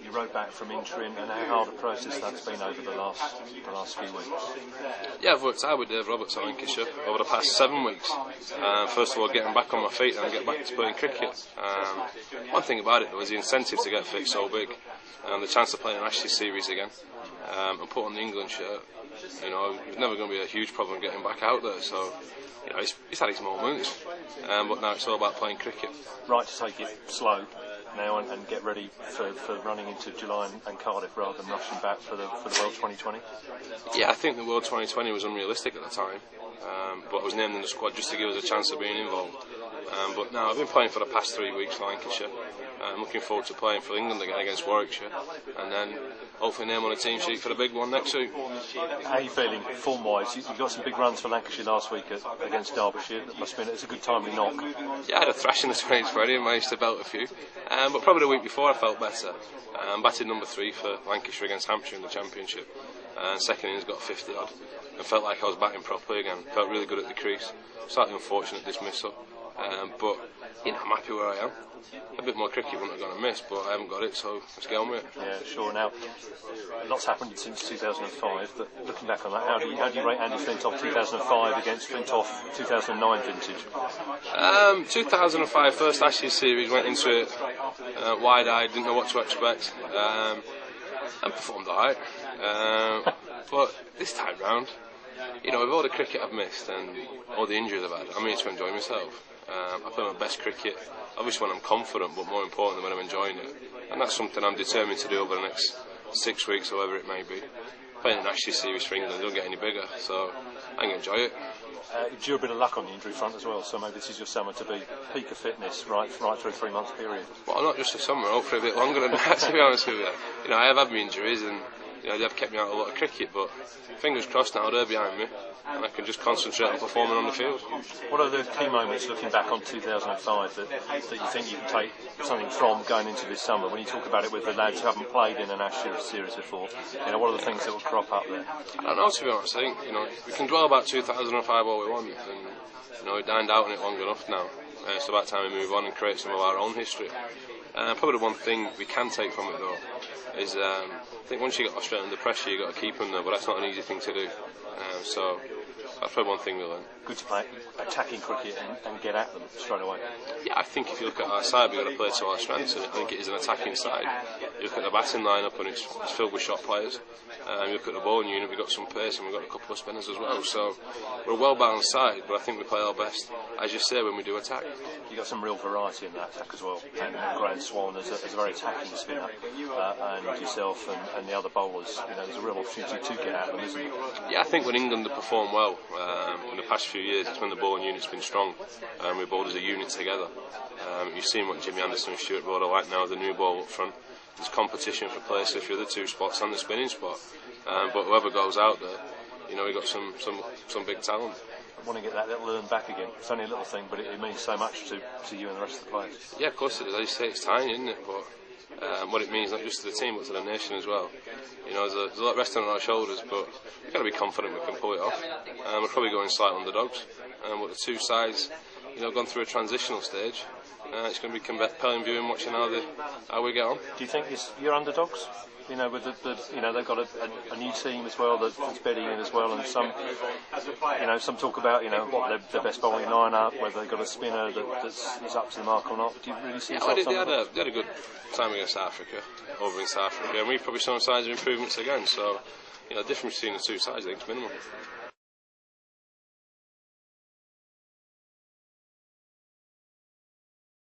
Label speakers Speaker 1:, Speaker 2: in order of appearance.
Speaker 1: your road back from interim and how hard a process that's been over the last few weeks.
Speaker 2: Yeah, I've worked hard with Dave Roberts at Lancashire over the past 7 weeks. First of all, getting back on my feet and get back to playing cricket. One thing about it though is the incentive to get fit so big, the chance to play in an Ashes series again, and put on the England shirt. You know, it's never going to be a huge problem getting back out there. So, you know, it's had its moments, but now it's all about playing cricket.
Speaker 1: Right to take it slow now and get ready for running into July and Cardiff rather than rushing back for the World 2020?
Speaker 2: Yeah, I think the World 2020 was unrealistic at the time, but I was named in the squad just to give us a chance of being involved. But now I've been playing for the past 3 weeks for Lancashire. I'm looking forward to playing for England again against Warwickshire, and then hopefully name on a team sheet for the big one next week.
Speaker 1: How are you feeling form-wise? You got some big runs for Lancashire last week against Derbyshire. That must have been, it's a good timely knock.
Speaker 2: Yeah, I had a thrash in the 2020 and managed to belt a few, but probably the week before I felt better. Batted number 3 for Lancashire against Hampshire in the Championship, and second innings got 50 odd, and felt like I was batting properly again. Felt really good at the crease. Slightly unfortunate dismissal, but you know, I'm happy where I am. A bit more cricket wouldn't have gone amiss, but I haven't got it, so let's get on with it.
Speaker 1: Yeah, sure. Now, lots happened since 2005, but looking back on that, how do you rate Andy Flintoff 2005 against Flintoff 2009 vintage?
Speaker 2: 2005 first Ashes series, went into it wide-eyed, didn't know what to expect, and performed alright. But this time round, you know, with all the cricket I've missed and all the injuries I've had, I'm here to enjoy myself. I play my best cricket, obviously when I'm confident, but more importantly when I'm enjoying it. And that's something I'm determined to do over the next 6 weeks, however it may be. Playing an Ashes series for England don't get any bigger, so I can enjoy it.
Speaker 1: Due a bit of luck on the injury front as well, so maybe this is your summer to be peak of fitness right through a 3-month period.
Speaker 2: Well, not just the summer, hopefully a bit longer than that, to be honest with you. You know, I have had my injuries and you know, they have kept me out of a lot of cricket, but fingers crossed now they're behind me and I can just concentrate on performing on the field.
Speaker 1: What are the key moments looking back on 2005 that you think you can take something from going into this summer? When you talk about it with the lads who haven't played in an Ashes series before, you know, what are the things that will crop up there?
Speaker 2: I don't know, to be honest. I think, you know, we can dwell about 2005 all we want, and you know, we dined out on it long enough now. It's about time we move on and create some of our own history. Probably the one thing we can take from it though is I think once you get Australia under pressure you've got to keep them there, but that's not an easy thing to do. So that's probably one thing we learn.
Speaker 1: Good to play attacking cricket and get at them straight away.
Speaker 2: Yeah, I think if you look at our side, we've got to play to our strengths, and I think it is an attacking side. You look at the batting line-up and it's filled with shot players. You look at the bowling unit, we've got some pace and we've got a couple of spinners as well. So we're a well-balanced side, but I think we play our best, as you say, when we do attack.
Speaker 1: You've got some real variety in that attack as well. And Graham Swan is a very attacking spinner, and yourself and the other bowlers, you know, there's a real opportunity to get at them, isn't there?
Speaker 2: Yeah, I think when England have performed well in the past few years, it's when the bowling unit's been strong, and we bowled as a unit together. You've seen what Jimmy Anderson and Stuart Broad are like now, the new ball up front. There's competition for places for the other two spots and the spinning spot, but whoever goes out there, you know, we've got some big talent.
Speaker 1: I want to get that little urn back again. It's only a little thing, but it means so much to you and the rest of the players.
Speaker 2: Yeah, of course it is. As you say, it's tiny, isn't it? But what it means not just to the team but to the nation as well. You know, there's a lot resting on our shoulders, but we've got to be confident we can pull it off. We're probably going slight underdogs, but the two sides, you know, gone through a transitional stage. It's going to be compelling viewing, watching how we get on. Do you think you're underdogs? You know, with you know, they've got a new team as well that's bedding in as well, and some talk about, you know, what their best bowling line-up, whether they've got a spinner that's up to the mark or not. Do you really see yourself? They had a good time against South Africa, over in South Africa, and we've probably shown signs of improvements again. So, you know, the difference between the two sides, I think, is minimal.